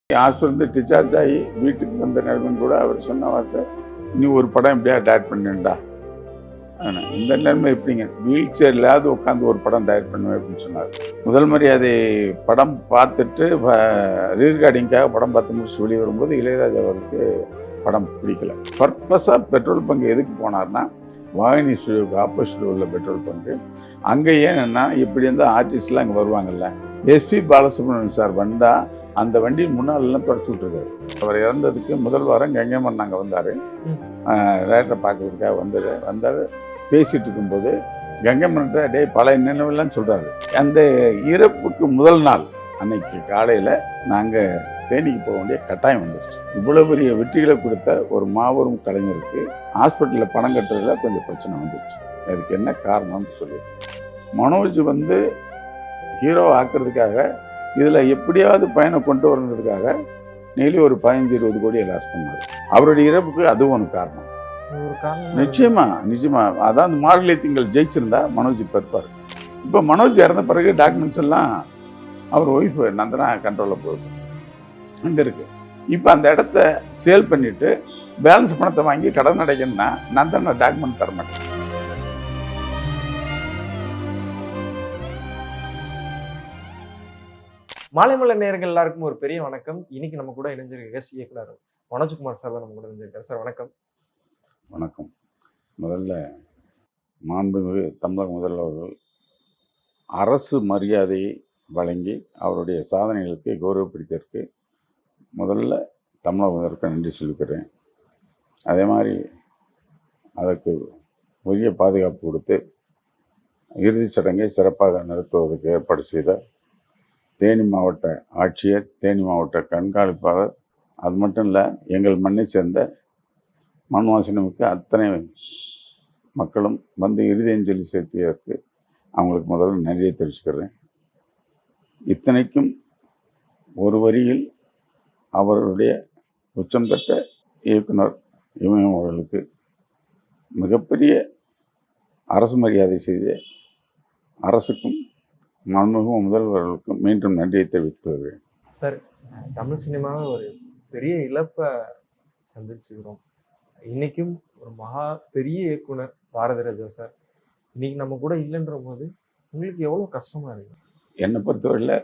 Hospital discharge ஆகி வீட்டுக்கு வந்த நேரமும் கூட அவர் சொன்ன வார்த்தை, "நீ ஒரு படம் எப்படியா டைரக்ட் பண்ணிடா." இந்த நிலைமை எப்படிங்க, வீல் சேர்லையாவது உட்காந்து ஒரு படம் டைரக்ட் பண்ணுவேன் அப்படின்னு சொன்னார். முதல் மரியாதை படம் பார்த்துட்டு ரீகார்டிங்காக படம் பார்த்து முடிச்சு வெளியே வரும்போது இளையராஜா அவருக்கு படம் பிடிக்கல. பர்பஸாக பெட்ரோல் பங்கு எதுக்கு போனார்னா, வாகினி ஸ்டுடியோவுக்கு ஆப்போசிட் உள்ள பெட்ரோல் பங்கு. அங்கே ஏன்னா இப்படி இருந்தால் ஆர்டிஸ்ட்லாம் அங்கே வருவாங்கல்ல, எஸ்பி பாலசுப்ரமணியன் சார் வந்தால் அந்த வண்டி முன்னாலெல்லாம் தொடச்சி விட்டுருக்காரு. அவர் இறந்ததுக்கு முதல் வாரம் கங்கைமன் நாங்கள் வந்தார், டேரக்டரை பார்க்கறதுக்காக வந்தார். பேசிகிட்டு இருக்கும்போது கங்கைமன்கிட்ட டே பழைய நினைவெல்லாம் சொல்கிறாரு. அந்த இறப்புக்கு முதல் நாள் அன்னைக்கு காலையில் நாங்கள் தேனிக்கு போக வேண்டிய கட்டாயம் வந்துருச்சு. இவ்வளோ பெரிய வெற்றிகளை கொடுத்த ஒரு மாபெரும் கலைஞருக்கு ஹாஸ்பிட்டலில் பணம் கட்டுறதுல கொஞ்சம் பிரச்சனை வந்துருச்சு. அதுக்கு என்ன காரணம்னு சொல்லி மனோஜ் ஹீரோ ஆக்கிறதுக்காக இதில் எப்படியாவது பயனை கொண்டு வரணுன்றதுக்காக டெய்லி ஒரு 15-20 கோடியை லாஸ் பண்ணார். அவருடைய இறப்புக்கு அதுவும் ஒரு காரணம். நிச்சயமா அதான் அந்த மார்கழி திங்கள் ஜெயிச்சிருந்தா மனோஜ் இப்போ இருப்பார். இப்போ மனோஜ் இறந்த பிறகு டாக்குமெண்ட்ஸ் எல்லாம் அவர் ஒய்ஃபு நந்தனா கண்ட்ரோலில் போகுது, அங்கே இருக்குது. இப்போ அந்த இடத்த சேல் பண்ணிவிட்டு பேலன்ஸ் பணத்தை வாங்கி கடன் அடைக்கணும்னா நந்தனா டாக்குமெண்ட் தரமாட்டேன். மாலைமலர் நேயர்கள் எல்லாருக்கும் ஒரு பெரிய வணக்கம். இன்னைக்கு நம்ம கூட இணைஞ்சிருக்க இயக்குனர் மனோஜ்குமார் சார் தான் நம்ம கூட இணைஞ்சிருக்காரு. சார் வணக்கம். வணக்கம். முதல்ல மாண்புமிகு தமிழக முதல்வர்கள் அரசு மரியாதையை வழங்கி அவருடைய சாதனைகளுக்கு கௌரவப்படுத்தியதற்கு முதல்ல தமிழக முதல்வருக்கு நன்றி சொல்லிக்கிறேன். அதே மாதிரி அதற்கு உரிய பாதுகாப்பு கொடுத்து இறுதிச் சடங்கை சிறப்பாக நடத்துவதற்கு ஏற்பாடு செய்த தேனி மாவட்ட ஆட்சியர், தேனி மாவட்ட கண்காணிப்பாளர், அது மட்டும் இல்லை எங்கள் மண்ணை சேர்ந்த மண்வாசனமுக்கு அத்தனை மக்களும் வந்து இறுதி அஞ்சலி செலுத்தியதற்கு அவங்களுக்கு முதல்ல நன்றியை தெரிவிச்சுக்கிறேன். இத்தனைக்கும் ஒரு வரியில் அவருடைய உச்சம் பெற்ற இயக்குனர் இமயம் அவர்களுக்கு மிகப்பெரிய அரசு மரியாதை செய்த அரசுக்கும் மாண்புமிகு முதல்வர்களுக்கும் மீண்டும் நன்றியை தெரிவித்துக் கொள்கிறேன். சார், தமிழ் சினிமாவில் ஒரு பெரிய இழப்பை சந்திச்சுக்கிறோம். இன்னைக்கும் ஒரு பெரிய இயக்குனர் பாரதிராஜா சார் இன்னைக்கு நம்ம கூட இல்லைன்ற போது உங்களுக்கு எவ்வளோ கஷ்டமா இருக்கு? என்னை பொறுத்தவரையில்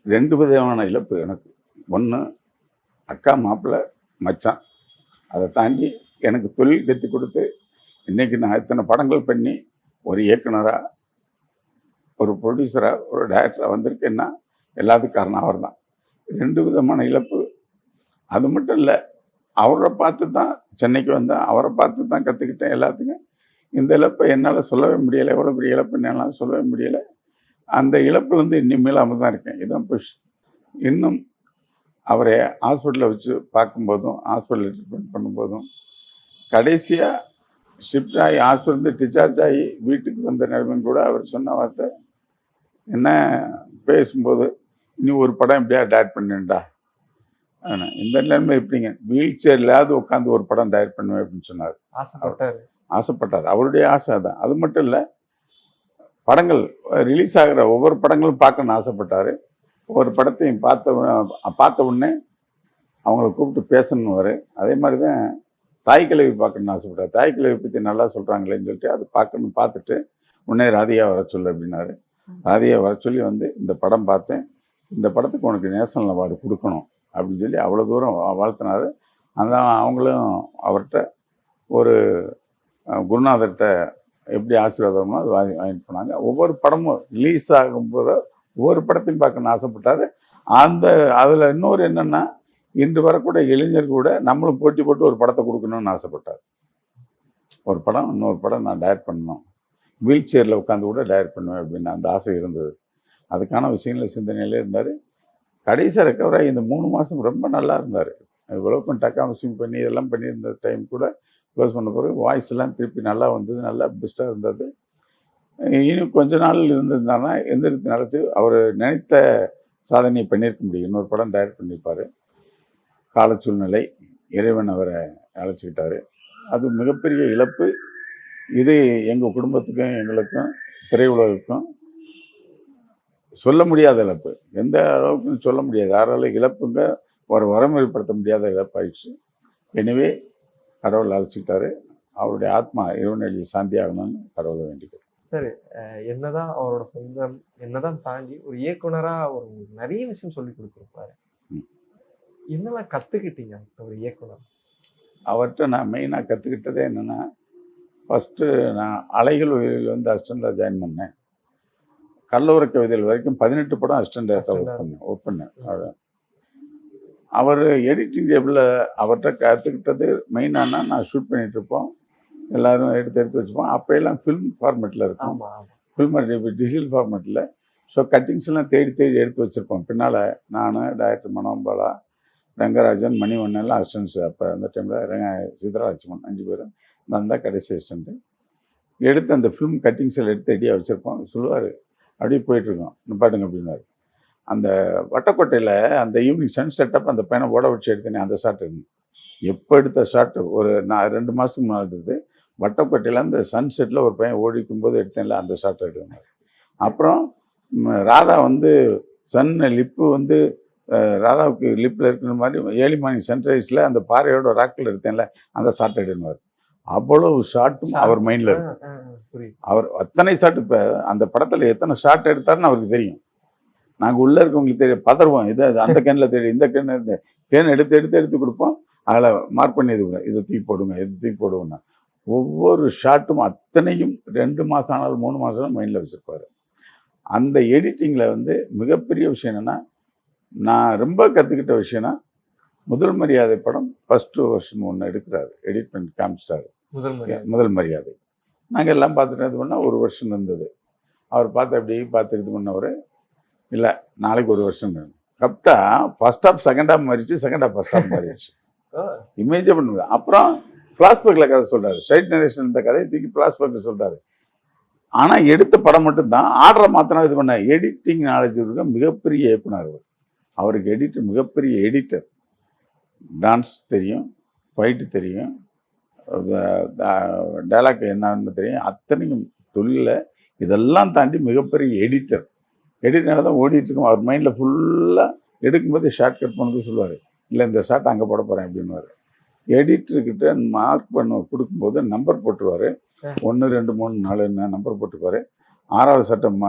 2 விதமான இழப்பு எனக்கு. ஒன்று அக்கா, மாப்பிள்ளை, மச்சான். அதை தாண்டி எனக்கு தொழில் கற்றுக் கொடுத்து இன்றைக்கி நான் இத்தனை படங்கள் பண்ணி ஒரு இயக்குனராக, ஒரு ப்ரொடியூசராக, ஒரு டைரக்டராக வந்திருக்கேன்னா எல்லாத்துக்கும் காரணம் அவர் தான். 2 விதமான இழப்பு. அது மட்டும் இல்லை, அவரை பார்த்து தான் சென்னைக்கு வந்தேன், அவரை பார்த்து தான் கற்றுக்கிட்டேன் எல்லாத்துக்கும். இந்த இழப்பை என்னால் சொல்லவே முடியலை. எவ்வளோ பெரிய இழப்புன்னு என்னால் சொல்லவே முடியலை. அந்த இழப்பு இன்னும் மீளாமல் தான் இருக்கேன். இதுதான் புஷ். இன்னும் அவரை ஹாஸ்பிட்டலில் வச்சு பார்க்கும்போதும், ஹாஸ்பிட்டலில் ட்ரீட்மெண்ட் பண்ணும்போதும், கடைசியாக ஷிஃப்ட் ஆகி ஹாஸ்பிட்டல் டிஸ்சார்ஜ் ஆகி வீட்டுக்கு வந்த நேரமும் கூட அவர் சொன்ன வார்த்தை, என்ன பேசும்போது, "நீ ஒரு படம் எப்படியா டைரக்ட் பண்ணிடா." இந்த நிலைமை எப்படிங்க, வீல் சேர்லையாவது உட்காந்து ஒரு படம் டைரக்ட் பண்ணுவேன் அப்படின்னு சொன்னார். ஆசைப்பட்டார். அவருடைய ஆசை தான். அது மட்டும் இல்லை, படங்கள் ரிலீஸ் ஆகிற ஒவ்வொரு படங்களும் பார்க்கணுன்னு ஆசைப்பட்டார். ஒவ்வொரு படத்தையும் பார்த்த உடனே அவங்கள கூப்பிட்டு பேசணுன்னு. அதே மாதிரி தான் தாய் கிழவி பார்க்கணுன்னு ஆசைப்பட்டார். தாய் கிழவி பற்றி நல்லா சொல்கிறாங்களேன்னு சொல்லிட்டு அது பார்த்துட்டு உடனே ராதியா வர சொல்லு அப்படின்னாரு. ராதியா வர சொல்லி இந்த படம் பார்த்தேன், இந்த படத்துக்கு உனக்கு நேஷனல் அவார்டு கொடுக்கணும் அப்படின்னு சொல்லி அவ்வளோ தூரம் வாழ்த்தினார். அவங்களும் அவர்கிட்ட ஒரு குருநாதர்கிட்ட எப்படி ஆசீர்வாதமோ அது வாங்கிட்டு போனாங்க. ஒவ்வொரு படமும் ரிலீஸ் ஆகும்போது ஒவ்வொரு படத்தையும் பார்க்கணுன்னு ஆசைப்பட்டார். அதில் இன்னொரு என்னென்னா, இன்று வரக்கூடிய இளைஞர் கூட நம்மளும் போட்டி போட்டு ஒரு படத்தை கொடுக்கணும்னு ஆசைப்பட்டார். ஒரு படம், இன்னொரு படம் நான் டைரக்ட் பண்ணணும், வீல் சேரில் உட்காந்து கூட டைரக்ட் பண்ணுவேன் அப்படின்னு அந்த ஆசை இருந்தது. அதுக்கான விஷயங்களில் சிந்தனையிலே இருந்தார். கடைசியாக ரெக்கவராகி இந்த 3 மாதம் ரொம்ப நல்லா இருந்தார். டெவலப்மெண்ட் அக்காமசிங் பண்ணி இதெல்லாம் பண்ணியிருந்த டைம் கூட க்ளோஸ் பண்ண பிறகு வாய்ஸ் எல்லாம் திருப்பி நல்லா வந்தது, நல்லா பெஸ்ட்டாக இருந்தது. இன்னும் கொஞ்ச நாள் இருந்திருந்தாருன்னா எந்திரித்து நினச்சி அவர் நினைத்த சாதனையை பண்ணியிருக்க முடியும். இன்னொரு படம் டைரக்ட் பண்ணியிருப்பார். கால சூழ்நிலை, இறைவன் அவரை அழைச்சிக்கிட்டார். அது மிகப்பெரிய இழப்பு. இது எங்கள் குடும்பத்துக்கும், எங்களுக்கும், திரையுலகுக்கும் சொல்ல முடியாத இழப்பு, எந்த அளவுக்குன்னு சொல்ல முடியாது. யாராலும் இழப்புங்க ஒரு வரைமுறைப்படுத்த முடியாத இழப்பாயிடுச்சு. எனவே கடவுள் அழைச்சிக்கிட்டாரு. அவருடைய ஆத்மா இறைவனடி சாந்தி ஆகணும்னு கடவுளை வேண்டிக்கிறேன். சரி. என்னதான் அவரோட சொந்தம் என்னதான் தாண்டி ஒரு இயக்குனரா அவர் உங்களுக்கு நிறைய விஷயம் சொல்லி கொடுத்துருப்பாரு. ம். என்னெல்லாம் கத்துக்கிட்டீங்க ஒரு இயக்குனர்? அவர்கிட்ட நான் மெயினாக கற்றுக்கிட்டதே என்னென்னா, ஃபஸ்ட்டு நான் அலைகள் உயிரில் வந்து அசிஸ்டண்டாக ஜாயின் பண்ணேன். கல்லூர கவிதைகள் வரைக்கும் 18 படம் அசிஸ்டண்ட் டேரக்டராக ஒர்க் பண்ணேன். அவர் எடிட்டிங் டேபிளில் அவர்கிட்ட கற்றுக்கிட்டது மெயினானா, நான் ஷூட் பண்ணிகிட்ருப்போம், எல்லோரும் எடுத்து வச்சுப்போம். அப்போயெல்லாம் ஃபில்ம் ஃபார்மேட்டில் இருக்கும். ஆமா, ஆமா. ஃபில்ம் டிஜிட்டல் ஃபார்மேட்டில். ஸோ கட்டிங்ஸ்லாம் தேடி எடுத்து வச்சுருப்போம். பின்னால் நான், டைரக்டர் மனோபாலா, ரங்கராஜன், மணிவண்ணன் எல்லாம் அசிஸ்டன்ட்ஸ். அப்போ அந்த டைமில் சித்ராலட்சுமன் 5 பேரும். நான் தான் கடைசி அசிஸ்டண்ட்டு. எடுத்து அந்த ஃபிலிம் கட்டிங்ஸில் எடுத்து ரெடியாக வச்சுருப்போம். சொல்லுவார், அப்படியே போயிட்டுருக்கோம், நிப்பாட்டுங்க அப்படின்னாரு. அந்த வட்டக்கோட்டையில் அந்த ஈவினிங் சன் செட்டப் அந்த பையனை ஓட வச்சு எடுத்தேனே அந்த ஷாட் இருந்து எப்போ எடுத்த ஷாட்டு ஒரு 2 மாதத்துக்கு முன்னாடி இருந்தது. வட்டக்கோட்டையில் அந்த சன் செட்டில் ஒரு பையன் ஓடிக்கும் போது எடுத்தேன்ல அந்த ஷாட் எடுத்தாங்க. அப்புறம் ராதா வந்து சன் லிப்பு வந்து ராதாவுக்கு லிப்பில் இருக்கிற மாதிரி ஏர்லி மார்னிங் சன்ரைஸில் அந்த பாறையோட ராக்கில் எடுத்தேன்ல அந்த ஷாட் எடுனார். அவ்வளவு ஷாட்டும் அவர் மைண்டில் இருக்கும். அவர் அத்தனை ஷாட், இப்போ அந்த படத்தில் எத்தனை ஷாட் எடுத்தாருன்னு அவருக்கு தெரியும். நாங்கள் உள்ளே இருக்கவங்களுக்கு தெரியும், பதறுவோம். இதை அந்த கேனில் தெரியும், இந்த கேன் இந்த கேன் எடுத்து கொடுப்போம். அதில் மார்க் பண்ணி இதை தூக்கி போடுங்க, இதை தூக்கி போடுவோன்னா ஒவ்வொரு ஷாட்டும் அத்தனையும் 2 மாதம் ஆனாலும் 3 மாதம் மைண்டில் வச்சுருப்பார். அந்த எடிட்டிங்கில் வந்து மிகப்பெரிய விஷயம் என்னென்னா, நான் ரொம்ப கற்றுக்கிட்ட விஷயம்னா, முதல் மரியாதை படம் ஃபஸ்ட்டு வெர்ஷன் ஒன்று எடுக்கிறாரு, எடிட் பண்ணி காமிச்சிட்டாரு. முதல் மரியாதை நாங்கள் எல்லாம் பார்த்துட்டு இது பண்ணால் ஒரு வருஷம் இருந்தது. அவர் பார்த்து அப்படி பார்த்து இது பண்ணவர், இல்லை நாளைக்கு ஒரு வருஷம் கரெக்டாக ஃபஸ்ட் ஹாஃப் செகண்ட் ஹாஃப் மாறிடுச்சு, செகண்ட் ஹாஃப் ஃபஸ்ட் ஹாஃப் மாறிடுச்சு. இமேஜே பண்ணுது. அப்புறம் ஃப்ளாஷ்பேக்கில் கதை சொல்கிறாரு, ஸ்ட்ரைட் நரேஷன் இந்த கதையை தூக்கி ஃப்ளாஷ்பேக்கில் சொல்கிறாரு. ஆனால் எடுத்த படம் மட்டும்தான், ஆர்டரை மாத்திரம் இது பண்ண. எடிட்டிங் நாலேஜ் இருக்க மிகப்பெரிய இயக்குனர் அவர். அவருக்கு எடிட்டர், மிகப்பெரிய எடிட்டர். டான்ஸ் தெரியும், ஃபைட்டு தெரியும், டைலாக் என்னன்னு தெரியும், அத்தனையும் தொழிலில் இதெல்லாம் தாண்டி மிகப்பெரிய எடிட்டர். எடிட்டர் தான் ஓடிட்டுருக்கோம். அவர் மைண்டில் ஃபுல்லாக எடுக்கும்போது ஷார்ட் கட் பண்ணது சொல்லுவார், இல்லை இந்த ஷார்ட் அங்கே போட போகிறேன் அப்படின்வார். எடிட்டர்கிட்ட மார்க் பண்ண கொடுக்கும்போது நம்பர் போட்டுருவார். 1 2 3 4 நம்பர் போட்டுக்குவார். 6வது சட்டம்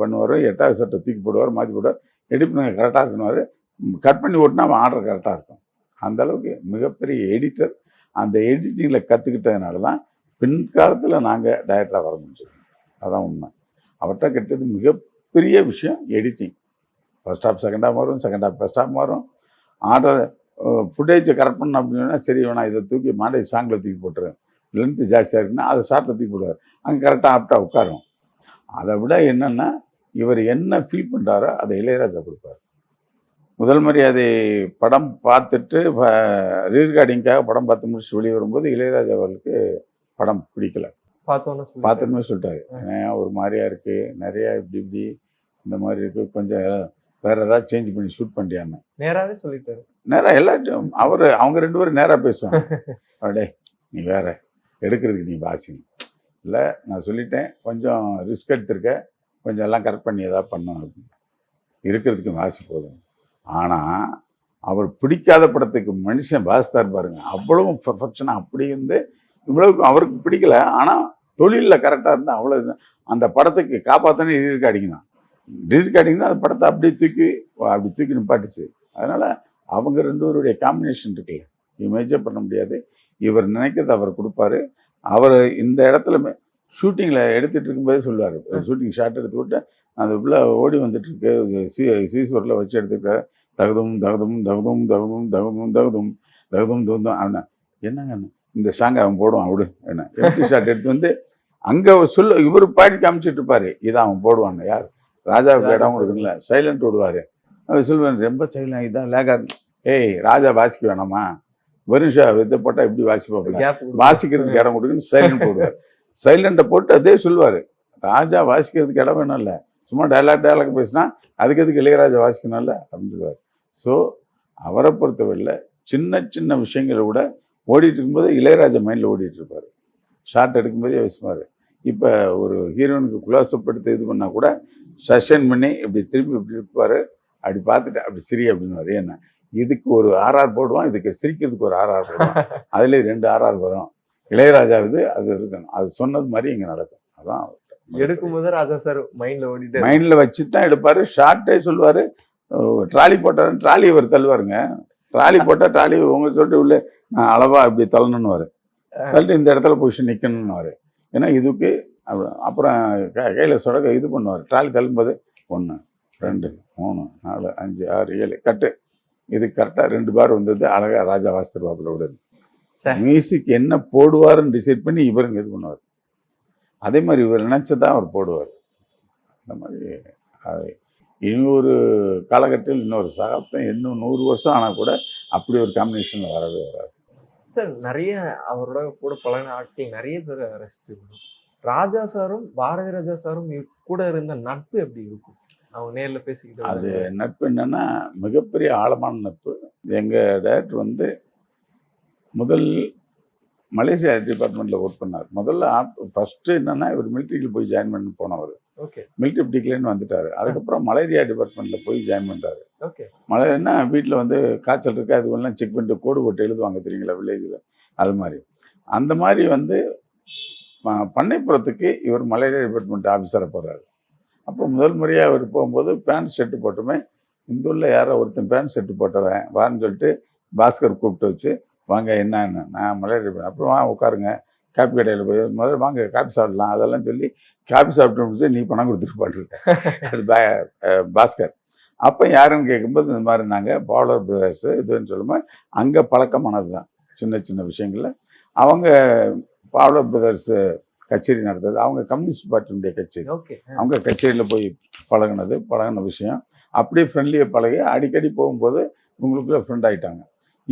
பண்ணுவார், 8வது சட்டம் தூக்கி போடுவார், மாற்றி போடுவார். எடிட் பண்ண கரெக்டாக இருக்கணுவார். கட் பண்ணி ஓட்டினா அவன் ஆர்டர் கரெக்டாக இருக்கும். அந்தளவுக்கு மிகப்பெரிய எடிட்டர். அந்த எடிட்டிங்கில் கற்றுக்கிட்டதுனால தான் பின்காலத்தில் நாங்கள் டைரக்டராக வர முடிஞ்சது. அதான் உண்மை. அவர்கிட்ட கிட்டது மிகப்பெரிய விஷயம் editing. First half second half மாறும், செகண்ட் ஹாஃப் ஃபஸ்ட் ஹாஃப் மாறும். ஆர்டர் ஃபுட்டேஜை கரெக்ட் பண்ணணும் அப்படின்னா, சரி வேணாம் இதை தூக்கி மாடேஜ் சாங்கில் தூக்கி போட்டுரு, லென்த்து ஜாஸ்தியாக இருக்குன்னா அதை ஷார்ட்டில் தூக்கி போடுவார். அங்கே கரெக்டாக ஆப்டாக உட்காரும். அதை விட என்னென்னா, இவர் என்ன ஃபீல் பண்ணுறாரோ அதை இளையராஜா கொடுப்பார். முதல் மரியாதை படம் பார்த்துட்டு ரீகார்டிங்காக படம் பார்த்து முடிச்சுட்டு வெளியே வரும்போது இளையராஜா அவர்களுக்கு படம் பிடிக்கல. பார்த்தோன்னே சொல்லிட்டாரு, ஒரு மாதிரியா இருக்குது, நிறையா இப்படி இந்த மாதிரி இருக்குது, கொஞ்சம் வேறு ஏதாவது சேஞ்ச் பண்ணி ஷூட் பண்ணிட்டியான்னு நேராகவே சொல்லிட்டாரு. நேராக எல்லாத்தையும் அவங்க 2 பேரும் நேராக பேசுவாங்க. அப்படியே நீ வேற எடுக்கிறதுக்கு நீ வாசிங்க, இல்லை நான் சொல்லிட்டேன், கொஞ்சம் ரிஸ்க் எடுத்திருக்க, கொஞ்சம் எல்லாம் கரெக்ட் பண்ணி எதாவது பண்ணணும் அப்படின்னு. இருக்கிறதுக்கு வாசி போதும். ஆனால் அவர் பிடிக்காத படத்துக்கு மனுஷன் வாசித்தார் பாருங்க, அவ்வளவும் பர்ஃபெக்ஷனாக அப்படி இருந்து இவ்வளவுக்கு அவருக்கு பிடிக்கல. ஆனால் தொழிலில் கரெக்டாக இருந்தால் அவ்வளோ அந்த படத்துக்கு காப்பாற்றனே ரீகார்டிங் தான். ரீகார்டிங் தான் அந்த படத்தை அப்படி தூக்கி நிப்பாட்டுச்சு. அதனால் அவங்க 2 பேருடைய காம்பினேஷன் இருக்குல்ல, இமேஜே பண்ண முடியாது. இவர் நினைக்கிறது அவர் கொடுப்பாரு. அவர் இந்த இடத்துல ஷூட்டிங்கில் எடுத்துகிட்டு இருக்கும்போதே சொல்லுவார், ஷூட்டிங் ஷாட் எடுத்து விட்டு அந்த உள்ள ஓடி வந்துட்டுருக்கு, சீஸ்வரில் வச்சு எடுத்துக்க, தகுதும் தகுதும் தகுதும் தகுதும் தகுதும் தகுதும் தகுதும் தகுதும் அவனை என்னங்க இந்த சாங்கை அவன் போடுவான் விடு என்ன எம்டி ஷாட் எடுத்து வந்து அங்கே இவர் பாடி காமிச்சிட்டு இருப்பார், இதை அவன் போடுவாங்க. யார் ராஜாவுக்கு இடம் கொடுக்குங்கள, சைலண்ட் விடுவார். அவர் சொல்லுவார், ரொம்ப சைலண்ட், இதான் லேகா, ஏய் ராஜா வாசிக்க வேணாமா, வெறும் இதை போட்டால் எப்படி வாசிப்பாப்புல, வாசிக்கிறதுக்கு இடம் கொடுக்குன்னு சைலண்ட் போடுவார். சைலண்ட்டை போட்டு அதே சொல்லுவார், ராஜா வாசிக்கிறதுக்கு இடம் வேணும் இல்லை, சும்மா டைலாக் பேசினா அதுக்கு இளையராஜா வாசிக்கணும்ல அப்படின்னு சொல்லுவார். ஸோ அவரை பொறுத்தவரையில் சின்ன விஷயங்களை விட ஓடிட்டு இருக்கும்போது இளையராஜா மைண்டில் ஓடிட்டு இருப்பார். ஷார்ட் எடுக்கும்போதே யோசிப்பார், இப்போ ஒரு ஹீரோனுக்கு க்ளோஸ்அப் எடுத்து இது பண்ணால் கூட சஷன் பண்ணி இப்படி திருப்பி இப்படி இருப்பார், அப்படி பார்த்துட்டு அப்படி சிரி அப்படின்னு ஏன்னா இதுக்கு ஒரு ஆர்ஆர் போடுவான், இதுக்கு சிரிக்கிறதுக்கு ஒரு ஆர்ஆர் போடுவான், அதுலேயே 2 ஆர்ஆர் வரும். இளையராஜா அது இருக்கணும், அது சொன்னது மாதிரி இங்கே நடக்கும். அதான் எடுக்கும்போது ராஜா சார் மைண்ட்ல ஓடிட்டு மைண்டில் வச்சு தான் எடுப்பார். ஷார்ட்டே சொல்லுவார், ட்ராலி போட்டார், ட்ராலி அவர் தள்ளுவாருங்க. ட்ராலி போட்டால் ட்ராலி உங்க சொல்லிட்டு உள்ள நான் அளவா இப்படி தள்ளணும்னுவார், தள்ளிட்டு இந்த இடத்துல பொசிஷன் நிற்கணும்னுவார். ஏன்னா இதுக்கு அப்புறம் கையில் சொடக்க இது பண்ணுவார். ட்ராலி தள்ளும்போது 1 2 3 4 5 6 7 கட்டு, இது கரெக்டாக 2 பார் வந்தது. அழகாக ராஜா வாஸ்தர்வாப்பில் விடுது. மியூசிக் என்ன போடுவாருன்னு டிசைட் பண்ணி இவருங்க இது பண்ணுவார். அதே மாதிரி இவர் நினச்சதான் அவர் போடுவார். அந்த மாதிரி அது இனி ஒரு காலகட்டத்தில் இன்னொரு சகாப்தம் இன்னும் 100 வருஷம் ஆனால் கூட அப்படி ஒரு காம்பினேஷனில் வரவே வராது. சார் நிறைய அவரோட கூட பழகின ஆட்கள் நிறைய பேரை ரசிச்சிருக்கணும். ராஜா சாரும் பாரதி ராஜா சாரும் கூட இருந்த நட்பு எப்படி இருக்கும்? அவங்க நேரில் பேசிக்கிட்டு அது நட்பு என்னன்னா மிகப்பெரிய ஆழமான நட்பு. எங்கள் டைரக்டர் வந்து முதல் மலேசியா டிபார்ட்மெண்ட்டில் ஒர்க் பண்ணார். முதல்ல ஃபஸ்ட்டு என்னென்னா இவர் மிலிட்ரியில் போய் ஜாயின் பண்ணி போனவர். ஓகே. மிலிட்ரி டிக்ளைன் வந்துட்டார். அதுக்கப்புறம் மலேரியா டிபார்ட்மெண்ட்டில் போய் ஜாயின் பண்ணுறாரு. ஓகே. மலேரியானா வீட்டில் வந்து காய்ச்சல் இருக்குது, அதுவெல்லாம் செக் பண்ணிட்டு கோடு போட்டு எழுதுவாங்க தெரியுங்களா வில்லேஜில், அது மாதிரி. அந்த மாதிரி வந்து பண்ணைப்புறத்துக்கு இவர் மலேரியா டிபார்ட்மெண்ட் ஆஃபீஸராக போகிறாரு. அப்போ முதல் முறையாக அவர் போகும்போது பேண்ட் ஷர்ட்டு போட்டுமே இந்த உள்ள யாரோ ஒருத்தன் பேண்ட் ஷர்ட்டு போட்டவன் வான்னு சொல்லிட்டு பாஸ்கர் கூப்பிட்டு வச்சு வாங்க என்னன்னு நான் மலேரியா அப்புறம் வாங்க உட்காருங்க காப்பி கடையில் போய் முதல்ல வாங்க காப்பி சாப்பிடலாம் அதெல்லாம் சொல்லி காப்பி சாப்பிட்டு முடிச்சு நீ பணம் கொடுத்துட்டு பாட்டுருக்கேன். அது பாஸ்கர். அப்போ யாருன்னு கேட்கும்போது இந்த மாதிரி நாங்கள் பாலர் பிரதர்ஸு இதுன்னு சொல்லும்போது அங்கே பழக்கமானது தான் சின்ன சின்ன விஷயங்களில். அவங்க பாலர் பிரதர்ஸு கச்சேரி நடந்தது, அவங்க கம்யூனிஸ்ட் பார்ட்டியுடைய கச்சேரி, அவங்க கச்சேரியில் போய் பழகின விஷயம் அப்படியே ஃப்ரெண்ட்லியாக பழகி அடிக்கடி போகும்போது உங்களுக்குள்ளே ஃப்ரெண்ட் ஆகிட்டாங்க.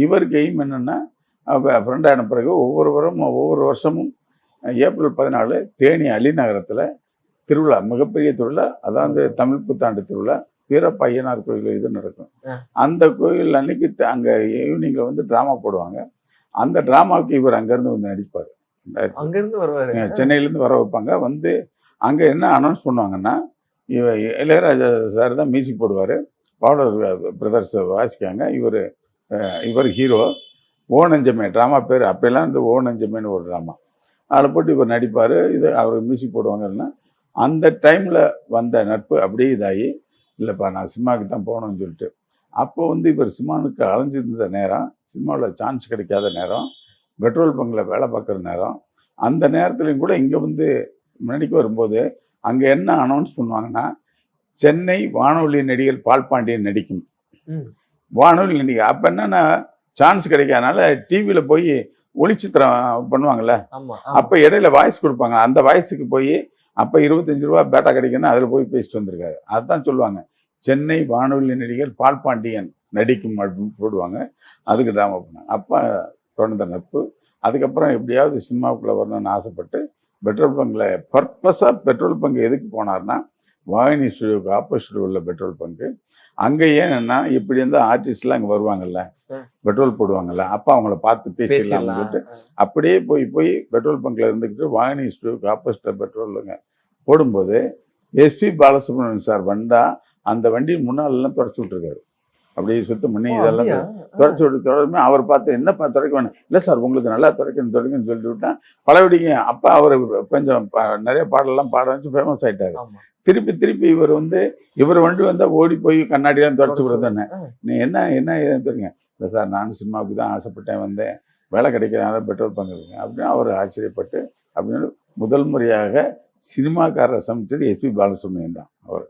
இவருக்கு எய்ம் என்னென்னா ஃப்ரெண்ட் ஆன பிறகு ஒவ்வொரு வருஷமும் ஏப்ரல் 14 தேனி அலிநகரத்தில் திருவிழா, மிகப்பெரிய திருவிழா, அதாவது தமிழ் புத்தாண்டு திருவிழா, வீரப்ப ஐயனார் கோயில் இது நடக்கும். அந்த கோயில் அன்னைக்கு அங்கே ஈவினிங்கில் வந்து ட்ராமா போடுவாங்க. அந்த ட்ராமாவுக்கு இவர் அங்கேருந்து வந்து நடிப்பார். அங்கேருந்து வருவார், சென்னையிலேருந்து வர வைப்பாங்க. வந்து அங்கே என்ன அனௌன்ஸ் பண்ணுவாங்கன்னா இளையராஜா சார் தான் மியூசிக் போடுவார், பாலர் பிரதர்ஸ் வாசிக்காங்க, இவர் ஹீரோ. ஓ நெஞ்சமே ட்ராமா பேர் அப்போல்லாம் இந்த ஓ நெஞ்சமேன்னு ஒரு ட்ராமா, அதில் போட்டு இவர் நடிப்பார். இது அவர் மியூசிக் போடுவாங்கன்னா அந்த டைமில் வந்த நட்பு அப்படியே இதாகி இல்லைப்பா நான் சினிமாவுக்கு தான் போகணும்னு சொல்லிட்டு அப்போ வந்து இவர் சினிமாவுக்கு அலைஞ்சிருந்த நேரம், சினிமாவில் சான்ஸ் கிடைக்காத நேரம், பெட்ரோல் பங்கில் வேலை பார்க்குற நேரம், அந்த நேரத்துலையும் கூட இங்கே வந்து நடிக்க வரும்போது அங்கே என்ன அனௌன்ஸ் பண்ணுவாங்கன்னா சென்னை வானொலி நடிகர் பால் பாண்டியன் நடிக்கும் வானொலி நடிகர். அப்போ என்னன்னா சான்ஸ் கிடைக்காதனால டிவியில் போய் ஒளிச்சித்திரம் பண்ணுவாங்கள்ல, அப்போ இடையில வாய்ஸ் கொடுப்பாங்க. அந்த வாய்ஸுக்கு போய் அப்போ 25 ரூபா பேட்டா கிடைக்குன்னு அதில் போய் பேசிட்டு வந்திருக்காரு. அதுதான் சொல்லுவாங்க சென்னை வானொலி நடிகர் பால் பாண்டியன் நடிக்கும் அப்படின்னு போடுவாங்க. அதுக்கு ட்ராமா பண்ணாங்க. அப்போ தொடர்ந்த நட்பு. அதுக்கப்புறம் எப்படியாவது சினிமாவுக்குள்ளே வரணும்னு ஆசைப்பட்டு பெட்ரோல் பங்கில் பர்பஸாக பெட்ரோல் பங்கு எதுக்கு போனார்னா வாகினி ஸ்டுடியோவுக்கு ஆப்போசிட் உள்ள பெட்ரோல் பங்கு. அங்கே ஏன்னா இப்படி இருந்தால் ஆர்டிஸ்ட்லாம் அங்கே வருவாங்கல்ல, பெட்ரோல் போடுவாங்கல்ல, அப்போ அவங்கள பார்த்து பேசிடலாம்னு சொல்லிட்டு அப்படியே போய் பெட்ரோல் பங்கில் இருந்துக்கிட்டு வாகினி ஸ்டுடியோவுக்கு ஆப்போசிட்டில் பெட்ரோலுங்க போடும்போது எஸ்பி பாலசுப்ரமணியன் சார் வந்தால் அந்த வண்டி முன்னாலெல்லாம் தொடச்சி விட்ருக்காரு. அப்படியே சுத்தம் பண்ணி இதெல்லாம் தொடச்சி தொடருமே அவர் பார்த்து என்னப்பா துடைக்க வேணும், இல்லை சார் உங்களுக்கு நல்லா துடைக்கணும்னு சொல்லிட்டு விட்டேன் பழவடிங்க. அப்போ அவர் கொஞ்சம் நிறைய பாடலாம் பாட வச்சு ஃபேமஸ் ஆகிட்டார். திருப்பி இவர் வண்டி வந்தால் ஓடி போய் கண்ணாடியெல்லாம் தொடச்சி விடுறதானே, நீ என்ன தெரியுங்க, இல்லை சார் நானும் சினிமாவுக்கு தான் ஆசைப்பட்டேன் வந்தேன், வேலை கிடைக்கிறனால பெட்ரோல் பங்கு இருக்குங்க அப்படின்னு அவர் ஆச்சரியப்பட்டு அப்படின்னு முதல் முறையாக சினிமாக்காரரை சமைச்சது எஸ்பி பாலசுப்ரமணியன் தான். அவர்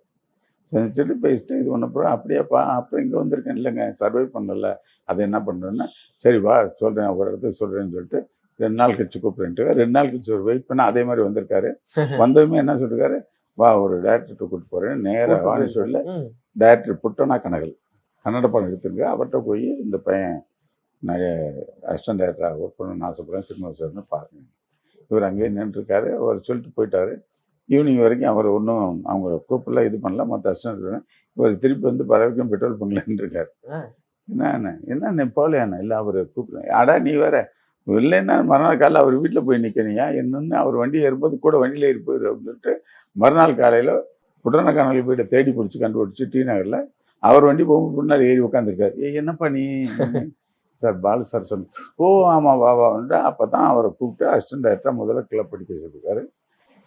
சமைச்சிட்டு பேசிட்டு இது பண்ணப்போ அப்படியேப்பா அப்புறம் இங்கே வந்திருக்கேன், இல்லைங்க சர்வை பண்ணல, அதை என்ன பண்ணுறேன்னா சரி வா சொல்கிறேன் ஒரு இடத்துக்கு சொல்கிறேன்னு சொல்லிட்டு 2 நாள் கழிச்சு கூப்பிட்றேன்ட்டு 2 நாள் கழிச்சு ஒரு வெயிட் பண்ண அதே மாதிரி வந்திருக்காரு. வந்ததுமே என்ன சொல்லிருக்காரு, வா ஒரு டேரக்டர்கிட்ட கூப்பிட்டு போகிறேன் நேராக வாணிஸ்வரில் டேரக்டர் புட்டனா கன்னட படம் எடுத்துருங்க, அவர்கிட்ட போய் இந்த பையன் நிறைய அசிஸ்டன்ட் டேரக்டராக ஒர்க் பண்ணணும்னு ஆசைப்படுறேன் சினிமா சார்னு பாருங்க. இவர் அங்கேயே நின்றுருக்காரு. அவர் சொல்லிட்டு போயிட்டார். ஈவினிங் வரைக்கும் அவர் ஒன்றும் அவங்க கூப்பிடல இது பண்ணல. மற்ற அசிஸ்டன்ட் இவர் திருப்பி வந்து பறவைக்கும் பெட்ரோல் பங்கில் நின்றுருக்காரு. என்ன போகலையாண்ணா, இல்லை அவர் கூப்பிடுறேன், ஆடா நீ வேற இல்லைன்னா மறுநாள் காலையில் அவர் வீட்டில் போய் நிற்கணியா என்னன்னு அவர் வண்டி ஏறும்போது கூட வண்டியில் ஏறி போயிரு அப்படின்னு சொல்லிட்டு மறுநாள் காலையில் புட்டனக்கானல் வீட்டை தேடி பிடிச்சி கண்டுபிடிச்சி டி நகரில் அவர் வண்டி போகும்போது முன்னாடி ஏறி உட்காந்துருக்காரு. என்னப்பா நீ சார் பாலு சார் சொன்ன ஓ ஆமாம் வாவான்ட்டு அப்போ தான் அவரை கூப்பிட்டு அசிஸ்டன்ட் டைரக்டராக முதல்ல கிளப் படிக்க சொல்லியிருக்காரு.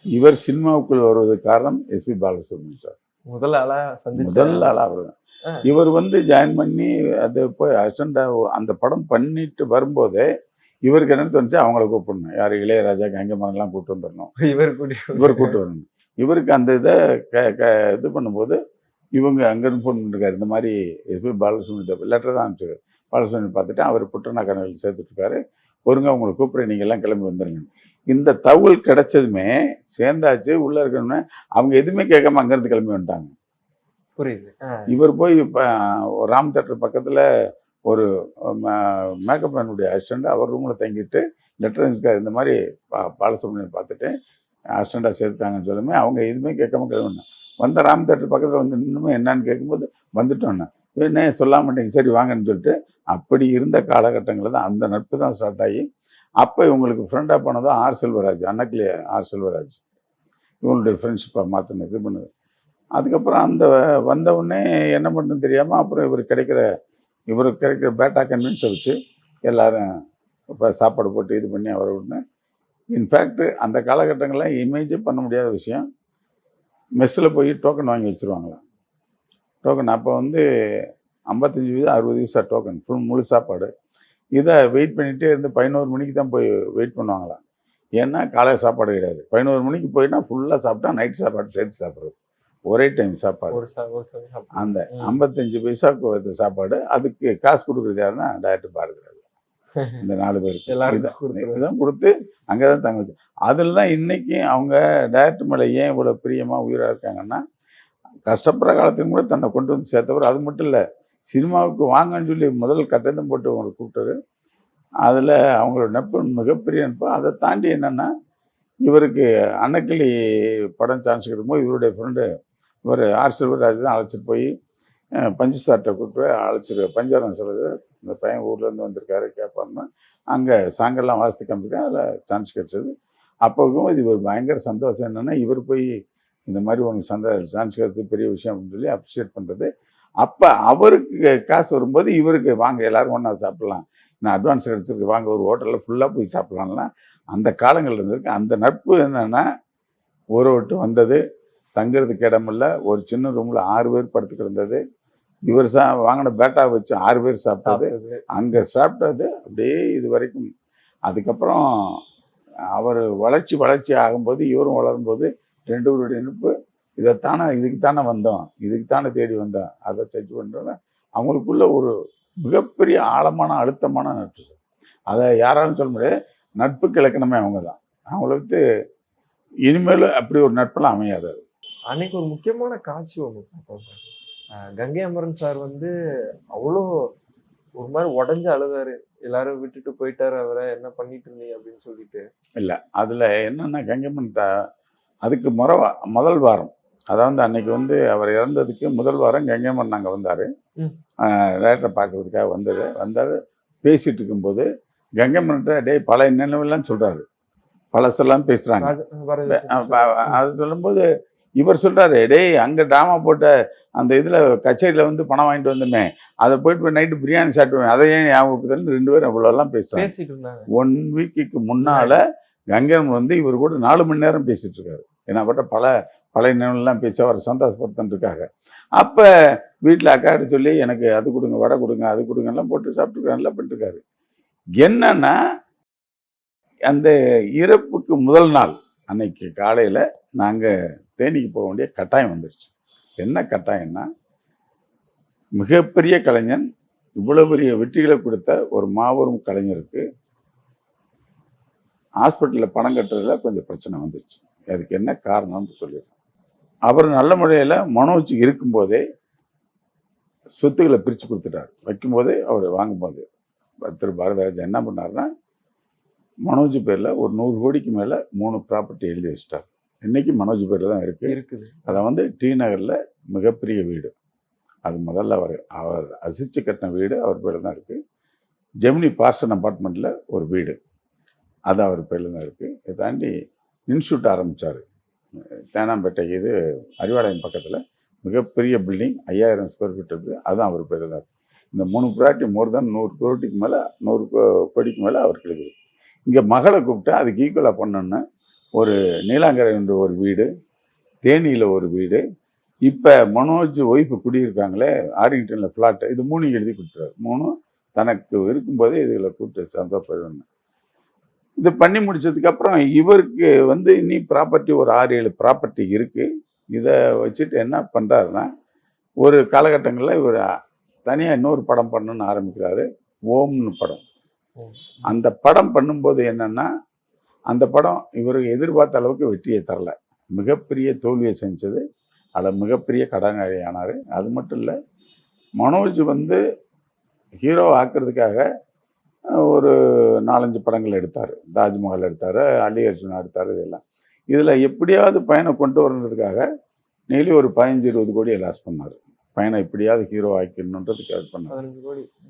இவர் சினிமாவுக்குள் வருவதற்கு காரணம் எஸ்பி பாலசுப்ரமணியம் சார். முதல் ஆளா சந்திச்ச முதல் ஆளாக அவர் தான். இவர் ஜாயின் பண்ணி அது போய் அசிஸ்டண்டாக அந்த படம் பண்ணிட்டு வரும்போதே இவருக்கு என்ன தோணுச்சு, அவங்கள கூப்பிடணும். யார் இளையராஜா, கங்கமரன்லாம் கூப்பிட்டு வந்துடணும். இவர் கூப்பிட்டு வரணும். இவருக்கு அந்த இதை இது பண்ணும்போது இவங்க அங்கேருந்து ஃபோன் பண்ணிருக்காரு. இந்த மாதிரி எஸ்பி பாலசுப்ரமணியத்தை லெட்டர் தான் அனுப்பிச்சிருக்காரு. பாலசுப்ரமணியம் பார்த்துட்டு அவர் புட்டனக்கானல் சேர்த்துட்ருக்காரு. ஒருங்க உங்களை கூப்பிட்றேன், நீங்கள் எல்லாம் கிளம்பி வந்துருங்க. இந்த தகவல் கிடைச்சதுமே சேர்ந்தாச்சு. உள்ளே இருக்கணும்னா அவங்க எதுவுமே கேட்காம அங்கேருந்து கிளம்பி வந்துட்டாங்க. புரியுது. இவர் போய் இப்போ ராம் தேட்டர் பக்கத்தில் ஒரு மேக்கப் மேனுடைய அசிஸ்டண்ட் அவர் ரூமில் தங்கிட்டு லெட்டர் அனுப்பிச்சிருக்காரு. இந்த மாதிரி பாலசுப்ரமணியம் பார்த்துட்டு அசிஸ்டண்டாக சேர்த்துட்டாங்கன்னு சொல்லுமே அவங்க எதுவுமே கேட்காம கிளம்பினாங்க. வந்த ராம் தேட்டர் பக்கத்தில் இன்னுமே என்னன்னு கேட்கும்போது வந்துட்டோன்னே என்ன சொல்ல மாட்டேங்க, சரி வாங்கன்னு சொல்லிட்டு அப்படி இருந்த காலகட்டங்களில் தான் அந்த நட்பு தான் ஸ்டார்ட் ஆகி அப்போ இவங்களுக்கு ஃப்ரெண்டாக போனதும் ஆர் செல்வராஜ், அன்னக்கிளே ஆர் செல்வராஜ் இவங்களுடைய ஃப்ரெண்ட்ஷிப்பை மாற்றின இது பண்ணுது. அதுக்கப்புறம் அந்த வந்தவுடனே என்ன பண்ணுன்னு தெரியாமல் அப்புறம் இவருக்கு கிடைக்கிற பேட்டா கன்வின்ஸை வச்சு எல்லோரும் இப்போ சாப்பாடு போட்டு இது பண்ணி அவரை விடனே. இன்ஃபேக்ட் அந்த காலகட்டங்களில் இமேஜே பண்ண முடியாத விஷயம், மெஸ்ஸில் போய் டோக்கன் வாங்கி வச்சுருவாங்களாம். டோக்கன் அப்போ 55 பைசா 60 பைசா டோக்கன் முழு சாப்பாடு. இதை வெயிட் பண்ணிகிட்டே இருந்து 11 மணிக்கு தான் போய் வெயிட் பண்ணுவாங்களாம். ஏன்னா காலையில் சாப்பாடு கிடையாது. 11 மணிக்கு போயினா ஃபுல்லாக சாப்பிட்டா நைட் சாப்பாடு சேர்த்து சாப்பிட்றது, ஒரே டைம் சாப்பாடு. அந்த 55 பைசாவுக்கு சாப்பாடு, அதுக்கு காசு கொடுக்குறது யாருன்னா டைரக்டர் பாரதிராஜா. இந்த 4 பேருக்கு இதெல்லாம் கொடுத்து அங்கே தான் தங்க வச்சு. அதில் தான் இன்றைக்கும் அவங்க டைரக்டர் மேலே ஏன் இவ்வளோ பிரியமாக உயிராக இருக்காங்கன்னா, கஷ்டப்படுற காலத்துக்கு கூட தன்னை கொண்டு வந்து சேர்த்தவர். அது மட்டும் இல்லை, சினிமாவுக்கு வாங்கன்னு சொல்லி முதல் கட்டணம் போட்டு அவங்களை கூப்பிட்டாரு. அதில் அவங்களோட நட்பு மிகப்பெரிய நட்பு. அதை தாண்டி என்னென்னா, இவருக்கு அன்னக்கிளி படம் சான்ஸ் கிடைக்கும்போது இவருடைய ஃப்ரெண்டு இவர் ஆர் செல்வராஜ் தான் அழைச்சிட்டு போய் பஞ்சு சார்ட்டை கூப்பிட்டு அழைச்சிருக்காரு. பஞ்சாரம் செல்வது இந்த பையன் ஊர்லேருந்து வந்திருக்காரு கேட்பாருன்னா அங்கே சாங்கெல்லாம் வாசித்து காமிச்சிருக்கேன். அதில் சான்ஸ் கிடச்சிது. அப்போவும் இது ஒரு பயங்கர சந்தோஷம். என்னென்னா இவர் போய் இந்த மாதிரி உனக்கு சான்ஸ் கிடைச்சது பெரிய விஷயம் அப்படின்னு சொல்லி அப்ரிஷியேட் பண்ணுறது. அப்போ அவருக்கு காசு வரும்போது இவருக்கு வாங்க எல்லோரும் ஒன்றா சாப்பிட்லாம், நான் அட்வான்ஸ் கிடச்சிருக்கு, வாங்க ஒரு ஹோட்டலில் ஃபுல்லாக போய் சாப்பிட்லாம்லாம் அந்த காலங்கள் இருந்திருக்கு. அந்த நட்பு என்னென்னா ஊரை விட்டு வந்தது, தங்குறதுக்கு இடமில்ல, ஒரு சின்ன ரூமில் 6 பேர் படுத்துக்கிட்டு இருந்தது. இவர் வாங்கின பேட்டா வச்சு 6 பேர் சாப்பிட்டது, அங்கே சாப்பிட்டது அப்படியே இது வரைக்கும். அதுக்கப்புறம் அவர் வளர்ச்சி ஆகும்போது இவரும் வளரும்போது 2 பேருடைய நட்பு இதுக்கு தானே வந்தோம், இதுக்கு தானே தேடி வந்தோம், அதை சர்ச் பண்ணுறோன்னா அவங்களுக்குள்ள ஒரு மிகப்பெரிய ஆழமான அழுத்தமான நட்பு சார். அதை யாராலும் சொல்ல முடியாது. நட்புக்கு இலக்கணமே அவங்க தான். அவங்களுக்கு இனிமேலும் அப்படி ஒரு நட்பெல்லாம் அமையாது. அன்னைக்கு ஒரு முக்கியமான காட்சி ஒன்று பார்த்தோம் சார். கங்கை அமரன் சார் அவ்வளோ ஒரு மாதிரி உடஞ்சு அழுதாரு. எல்லாரும் விட்டுட்டு போயிட்டாரு, அவரை என்ன பண்ணிட்டு இருந்தீங்க அப்படின்னு சொல்லிட்டு. இல்லை, அதில் என்னென்னா கங்கை அமரன் அதுக்கு முதல் வாரம், அதாவது அன்னைக்கு அவர் இறந்ததுக்கு முதல் வாரம் கங்கை அமரன் அங்கே வந்தார். டேரக்டரை பார்க்கறதுக்காக வந்தார். பேசிகிட்டு இருக்கும்போது கங்கை அமரன்ட்ட டேய் பழைய நினைவெல்லாம் சொல்கிறாரு, பழசெல்லாம் பேசுகிறாங்க. அது சொல்லும்போது இவர் சொல்கிறாரு, டேய் அங்கே ட்ராமா போட்ட அந்த இதில் கச்சேரியில் பணம் வாங்கிட்டு வந்தோமே, அதை போயிட்டு நைட்டு பிரியாணி சாப்பிடுவேன், அதை ஏன் ஞாபகப்படுத்தல் 2 பேரும் அவ்வளோலாம் பேசுகிறாங்க. 1 வீக்குக்கு முன்னால் கங்கன் இவர் கூட 4 மணி நேரம் பேசிகிட்டு இருக்காரு. ஏன்னா பட்ட பழைய நினைவுலாம் பேசி அவரை சந்தோஷப்படுத்துறதுக்காக. அப்போ வீட்டில் அக்காட்ட சொல்லி எனக்கு அது கொடுங்க, வடை கொடுங்க, அது கொடுங்கலாம் போட்டு சாப்பிட்டுருக்காரு, எல்லாம் பண்ணிட்டுருக்காரு. என்னன்னா அந்த இறப்புக்கு முதல் நாள் அன்னைக்கு காலையில் நாங்கள் தேனிக்கு போக வேண்டிய கட்டாயம் வந்துடுச்சு. என்ன கட்டாயம்னா, மிகப்பெரிய கலைஞன், இவ்வளோ பெரிய வெற்றிகளை கொடுத்த ஒரு மாபெரும் கலைஞருக்கு ஹாஸ்பிட்டலில் பணம் கட்டுறதுல கொஞ்சம் பிரச்சனை வந்துடுச்சு. அதுக்கு என்ன காரணம்னு சொல்லிடுறேன். அவர் நல்ல முறையில் மனோஜ் இருக்கும்போதே சொத்துக்களை பிரித்து கொடுத்துட்டார். வைக்கும்போதே அவர் வாங்கும்போது திரு பாரதிராஜா என்ன பண்ணார்னா, மனோஜ் பேரில் ஒரு 100 கோடிக்கு மேலே 3 ப்ராப்பர்ட்டி எழுதி வச்சிட்டார். இன்றைக்கி மனோஜ் பேரில் தான் இருக்குது. அதை டி நகரில் மிகப்பெரிய வீடு, அது முதல்ல அவர் அசிச்சு கட்டின வீடு அவர் பேரில் தான் இருக்குது. ஜெமினி பார்சன் அப்பார்ட்மெண்ட்டில் ஒரு வீடு, அது அவர் பேரில் தான் இருக்குது. இதை தாண்டி இன்ஸ்டியூட் ஆரம்பித்தார். தேனாம்பேட்டை இது அறிவாலயம் பக்கத்தில் மிகப்பெரிய பில்டிங் 5000 ஸ்கொயர் ஃபீட் இருக்குது. அதுவும் அவர் பேரில் தான் இருக்குது. இந்த 3 ப்ராப்பர்ட்டி மோர் தென் 100 கோடிக்கு மேலே 100 கோடிக்கு மேலே அவருக்கு எழுதுது. இங்கே மகளை கூப்பிட்டு அதுக்கு ஈக்குவலாக பண்ணணுன்னு ஒரு நீலாங்கரை என்ற ஒரு வீடு, தேனியில் ஒரு வீடு, இப்போ மனோஜ் ஒய்ஃபு குடியிருக்காங்களே ஆரிங்டனில் ஃப்ளாட்டு, இது 3 எழுதி கொடுத்துருவாரு. 3 தனக்கு இருக்கும்போதே இதில் கூப்பிட்டு சந்தோஷப்படுன்னு இது பண்ணி முடிச்சதுக்கப்புறம் இவருக்கு வந்து இனி ப்ராப்பர்ட்டி ஒரு 6-7 ப்ராப்பர்ட்டி இருக்குது. இதை வச்சுட்டு என்ன பண்ணுறாருன்னா, ஒரு காலகட்டங்களில் இவர் தனியாக இன்னொரு படம் பண்ணணுன்னு ஆரம்பிக்கிறாரு. ஓம்னு படம். அந்த படம் பண்ணும்போது என்னென்னா, அந்த படம் இவருக்கு எதிர்பார்த்த அளவுக்கு வெற்றியை தரல. மிகப்பெரிய தோல்வியை செஞ்சது. அதில் மிகப்பெரிய கடனாளி ஆனார். அது மட்டும் இல்லை, மனோஜ் வந்து ஹீரோ ஆக்கிறதுக்காக ஒரு 4-5 படங்கள் எடுத்தார். தாஜ்மஹால் எடுத்தார், அல்லி அர்ஜுனா எடுத்தார். இதெல்லாம் இதில் எப்படியாவது பையனை கொண்டு வரணுன்றதுக்காக டெய்லி ஒரு 15-20 கோடியை லாஸ் பண்ணார். பையனை எப்படியாவது ஹீரோ ஆக்கிடணுன்றதுக்கு பண்ணார்.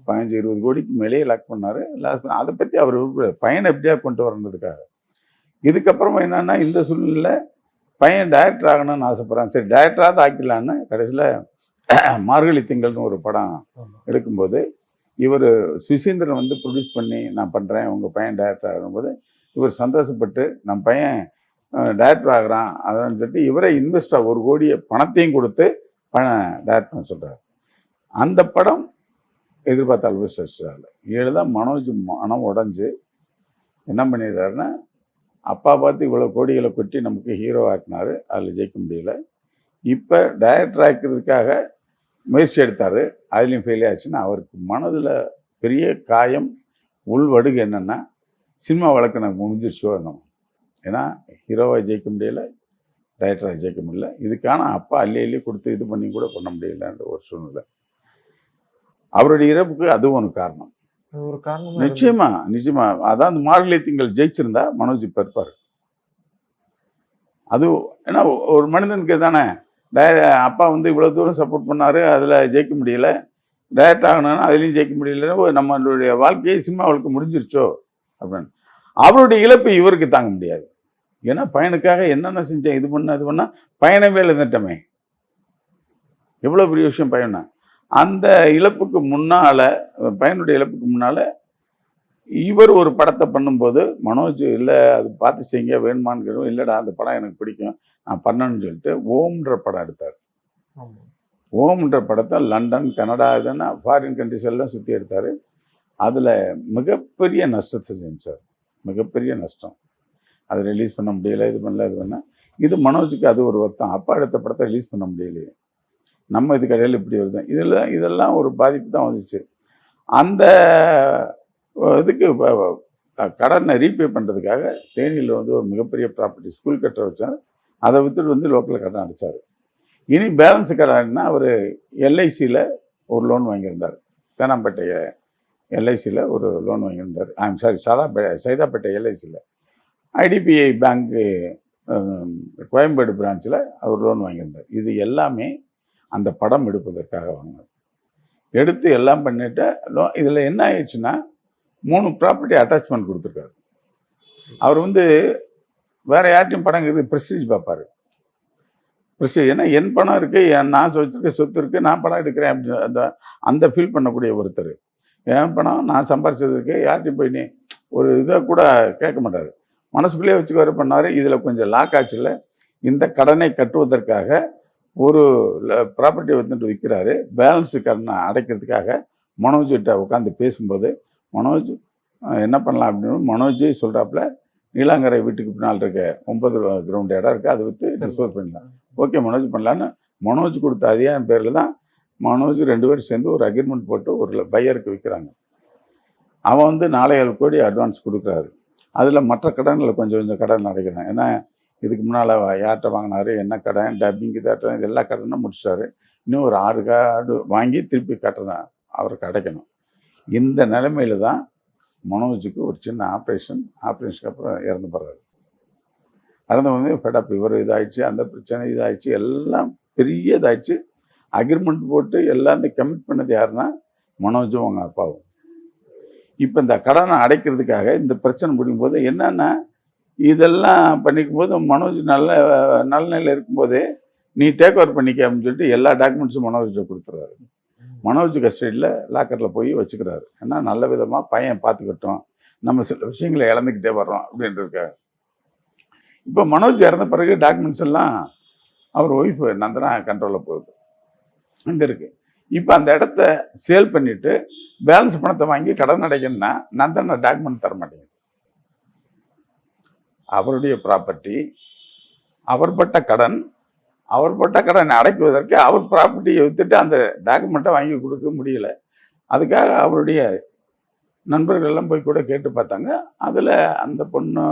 15-20 கோடிக்கு மேலேயே லாக் பண்ணார். லாஸ் பண்ண அதை பற்றி அவர் பையனை எப்படியாவது கொண்டு வரணுன்றதுக்காக. இதுக்கப்புறமா என்னென்னா, இந்த சூழ்நிலை பையன் டைரக்டர் ஆகணும்னு ஆசைப்பட்றான். சரி டைரக்டராக ஆக்கிடலான்னு கடைசியில் மார்கழி திங்கள்னு ஒரு படம் எடுக்கும்போது இவர் சுசீந்திரன் வந்து ப்ரொடியூஸ் பண்ணி நான் பண்ணுறேன், உங்கள் பையன் டைரக்டர் ஆகும்போது இவர் சந்தோஷப்பட்டு நம்ம பையன் டைரக்டர் ஆகிறான் அதன்னு சொல்லிட்டு இவரே இன்வெஸ்டர் 1 கோடியை பணத்தையும் கொடுத்து டைரக்ட் பண்ண சொல்கிறார். அந்த படம் எதிர்பார்த்த அளவு சக்ஸஸ் ஏழு தான் மனோஜ் மனம் உடஞ்சி என்ன பண்ணிடுறாருன்னா, அப்பா பார்த்து இவ்வளோ கோடிகளை கொட்டி நமக்கு ஹீரோ ஆக்கினார், அதில் ஜெயிக்க முடியல. இப்போ டைரக்டர் ஆக்கிறதுக்காக முயற்சி எடுத்தார், அதுலேயும் ஃபெயில் ஆச்சுன்னா அவருக்கு மனதில் பெரிய காயம் உள்வடுகு. என்னென்னா, சினிமா வழக்கு எனக்கு முடிஞ்சிருச்சோ என்னமோ. ஏன்னா ஹீரோவாக ஜெயிக்க முடியலை, டைரக்டராக ஜெயிக்க முடியல. இதுக்கான அப்பா அள்ளி கொடுத்து இது பண்ணி கூட பண்ண முடியலன்ற ஒரு சூழ்நிலை. அவருடைய இறப்புக்கு அதுவும் ஒரு காரணம். ஒரு காரணம் நிச்சயமா அதான் அந்த மார்கழி திங்கள் ஜெயிச்சிருந்தா மனோஜ் இப்போ இருப்பார். அது ஏன்னா ஒரு மனிதனுக்கு தானே அப்பா வந்து இவ்வளோ தூரம் சப்போர்ட் பண்ணார், அதில் ஜெயிக்க முடியல, டைரக்ட் ஆகணும்னா அதுலேயும் ஜெயிக்க முடியல, நம்மளுடைய வாழ்க்கையை சினிமாவுக்கு முடிஞ்சிருச்சோ அப்படின்னு. அவருடைய இழப்பு இவருக்கு தாங்க முடியாது. ஏன்னா பையனுக்காக என்னென்ன செஞ்சேன், இது பண்ணால் பையனை மேலே இருந்துட்டமே, எவ்வளோ பெரிய விஷயம் பையனா. அந்த இழப்புக்கு முன்னால், பையனுடைய இழப்புக்கு முன்னால் இவர் ஒரு படத்தை பண்ணும்போது மனோஜ் இல்லை அது பார்த்து செய்யுங்க வேணுமான்னு கேட்கும். இல்லைடா அந்த படம் எனக்கு பிடிக்கும் நான் பண்ணணும்னு சொல்லிட்டு ஓம்ன்ற படம் எடுத்தார். ஓம்ன்ற படத்தை லண்டன், கனடா, இதுன்னா ஃபாரின் கண்ட்ரிஸ் எல்லாம் சுற்றி எடுத்தார். அதில் மிகப்பெரிய நஷ்டத்தை செஞ்சார், மிகப்பெரிய நஷ்டம். அதை ரிலீஸ் பண்ண முடியலை, இது பண்ணல. இது மனோஜுக்கு அது ஒரு வருத்தம். அப்பா எடுத்த படத்தை ரிலீஸ் பண்ண முடியலையே, நம்ம இதுக்கு இடையில் இப்படி வருது. இதெல்லாம் ஒரு பாதிப்பு தான் வந்துச்சு. அந்த இதுக்கு கடனை ரீபே பண்ணுறதுக்காக தேனியில் வந்து ஒரு மிகப்பெரிய ப்ராப்பர்ட்டி ஸ்கூல் கட்ட வச்சார். அதை விற்றுட்டு வந்து லோக்கலில் கடன் அடித்தார். இனி பேலன்ஸு கடன்னா அவர் எல்ஐசியில் ஒரு லோன் வாங்கியிருந்தார். தேனாம்பேட்டை எல்ஐசியில் ஒரு லோன் வாங்கியிருந்தார். சைதாப்பேட்டை எல்ஐசியில். ஐடிபிஐ பேங்க்கு கோயம்பேடு பிரான்ச்சில் அவர் லோன் வாங்கியிருந்தார். இது எல்லாமே அந்த படம் எடுப்பதற்காக வாங்கினார். எடுத்து எல்லாம் பண்ணிவிட்டு இதில் என்ன ஆயிடுச்சுன்னா 3 ப்ராப்பர்ட்டி அட்டாச்மெண்ட் கொடுத்துருக்காரு. அவர் வந்து வேறு யார்ட்டையும் படம் இருக்குது ப்ரெஸ்டீஜ் பார்ப்பார். ப்ரெஸ்டீஜ் ஏன்னா என் பணம் இருக்குது, நான் வச்சுருக்க சொத்து இருக்குது, நான் படம் எடுக்கிறேன் அப்படின்னு அந்த ஃபீல் பண்ணக்கூடிய ஒருத்தர். என் பணம் நான் சம்பாரிச்சதுக்கு யார்ட்டையும் போய் நீ ஒரு இதை கூட கேட்க மாட்டார், மனசுக்குள்ளேயே வச்சுக்க வர பண்ணார். இதில் கொஞ்சம் லாக் ஆச்சுல, இந்த கடனை கட்டுவதற்காக ஒரு ப்ராப்பர்ட்டி வந்துட்டு விற்கிறாரு. பேலன்ஸு கடனை அடைக்கிறதுக்காக மனோஜ்கிட்ட உட்காந்து பேசும்போது மனோஜ் என்ன பண்ணலாம் அப்படின்னு மனோஜே சொல்கிறாப்புல, நீலாங்கரை வீட்டுக்கு பின்னால் இருக்க 9 கிரவுண்ட் இடம் இருக்குது, அதை விற்று டிஸ்போஸ் பண்ணலாம். ஓகே மனோஜ் பண்ணலான்னு மனோஜ் கொடுத்த அதிகாரம் பேரில் தான் மனோஜ் 2 பேரும் சேர்ந்து ஒரு அக்ரிமெண்ட் போட்டு ஒரு பையருக்கு விற்கிறாங்க. அவன் வந்து 4,7 கோடி அட்வான்ஸ் கொடுக்குறாரு. அதில் மற்ற கடன்களை கொஞ்சம் கடன் அடைக்கிறான். ஏன்னா இதுக்கு முன்னால் யார்கிட்ட வாங்கினார், என்ன கடன், டப்பிங்கு தட்டம், இது எல்லா கடனும் முடிச்சாரு. இன்னும் ஒரு 6 கார்டு வாங்கி திருப்பி கட்டணும், அவருக்கு அடைக்கணும். இந்த நிலைமையில தான் மனோஜுக்கு ஒரு சின்ன ஆப்ரேஷனுக்கு அப்புறம் இறந்து போகிறாரு. இறந்து வந்து ஃபெடப் இவர் இதாகிடுச்சு, அந்த பிரச்சனை இதாகிடுச்சு, எல்லாம் பெரிய இதாகிடுச்சு. அக்ரிமெண்ட் போட்டு எல்லாத்தையும் கமிட் பண்ணது யாருன்னா மனோஜும் அவங்க அப்பாவும். இப்போ இந்த கடனை அடைக்கிறதுக்காக இந்த பிரச்சனை முடியும்போது என்னன்னா, இதெல்லாம் பண்ணிக்கும்போது மனோஜ் நல்ல நிலையில் இருக்கும்போதே நீ டேக் ஓவர் பண்ணிக்க அப்படின்னு சொல்லிட்டு எல்லா டாக்குமெண்ட்ஸும் மனோஜ்கிட்ட கொடுத்துறாரு. மனோஜ் கஸ்டடியில் லாக்கரில் போய் வச்சுக்கிறாரு. ஏன்னா நல்ல விதமாக பையன் பார்த்துக்கட்டும், நம்ம சில விஷயங்களை இழந்துக்கிட்டே வர்றோம் அப்படின்றதுக்காக. இப்போ மனோஜ் இறந்த பிறகு டாக்குமெண்ட்ஸ் எல்லாம் அவர் ஒய்ஃபு நந்தனா கண்ட்ரோலில் போகுது, அங்கே இருக்குது. இப்போ அந்த இடத்த சேல் பண்ணிவிட்டு பேலன்ஸ் பணத்தை வாங்கி கடன் அடைக்கணும்னா நந்தனா டாக்குமெண்ட் தர மாட்டேங்குது. அவருடைய ப்ராப்பர்ட்டி, அவர் பட்ட கடனை அடைக்குவதற்கு அவர் ப்ராப்பர்ட்டியை விற்றுட்டு அந்த டாக்குமெண்ட்டை வாங்கி கொடுக்க முடியல. அதுக்காக அவருடைய நண்பர்கள் எல்லாம் போய் கூட கேட்டு பார்த்தாங்க. அதில் அந்த பொண்ணு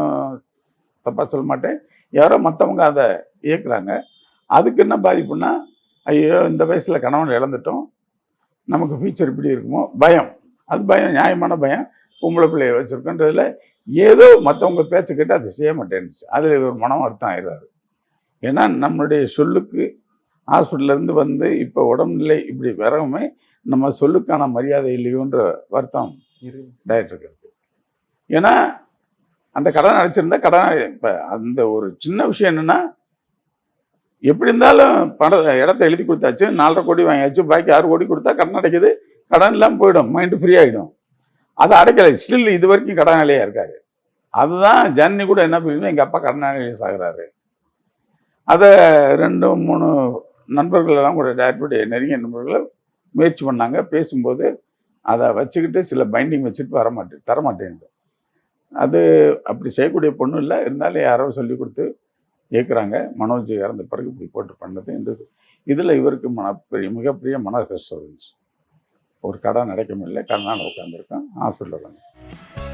தப்பாக சொல்ல மாட்டேன், யாரோ மற்றவங்க அதை இயக்குறாங்க. அதுக்கு என்ன பாதிப்புன்னா, ஐயோ இந்த வயசில் கணவன் இழந்துட்டோம், நமக்கு ஃபியூச்சர் இப்படி இருக்குமோ பயம். அது பயம், நியாயமான பயம். பொம்பளை பிள்ளைய வச்சுருக்கோன்றதில் ஏதோ மற்றவங்க பேச்சை கேட்டு அதை செய்ய மாட்டேன்னுச்சு. அதில் ஒரு மனம் வருத்தம் ஆயிடுறாரு. ஏன்னா நம்மளுடைய சொல்லுக்கு ஹாஸ்பிட்டல்லேருந்து வந்து இப்போ உடம்புநிலை இப்படி வரவுமே நம்ம சொல்லுக்கான மரியாதை இல்லையோன்ற வருத்தம் டாக்டருக்கு இருக்குது. ஏன்னா அந்த கடன் அடைச்சிருந்தா இப்போ அந்த ஒரு சின்ன விஷயம் என்னென்னா, எப்படி இருந்தாலும் இடத்த எழுதி கொடுத்தாச்சு, 4.5 கோடி வாங்கியாச்சு, பாக்கி 6 கோடி கொடுத்தா கடன் அடைக்குது, கடன் இல்லாமல் போயிடும், மைண்டு ஃப்ரீ ஆகிடும். அதை அடைக்கலை, ஸ்டில் இது வரைக்கும் கடனாளியாக இருக்காரு. அதுதான் ஜனனி கூட என்ன பண்ணுவோம், எங்கள் அப்பா கடனாளியாக சாகுறாரு. அதை 2-3 நண்பர்களெல்லாம் கூட டேரக்டருடைய நெருங்கிய நண்பர்களை முயற்சி பண்ணாங்க. பேசும்போது அதை வச்சுக்கிட்டு சில பைண்டிங் வச்சுட்டு தரமாட்டேங்குது. அது அப்படி செய்யக்கூடிய பொண்ணு இல்லை, இருந்தாலும் யாரோ சொல்லி கொடுத்து கேட்குறாங்க. மனோஜ் இறந்த பிறகு இப்படி போட்டு பண்ணது இந்த இதில் இவருக்கு மிகப்பெரிய மன கஷ்டம் இருந்துச்சு. ஒரு கடன் அடைக்க முடியல, கடனால் உட்காந்துருக்கேன், ஹாஸ்பிட்டலில் உட்காந்து.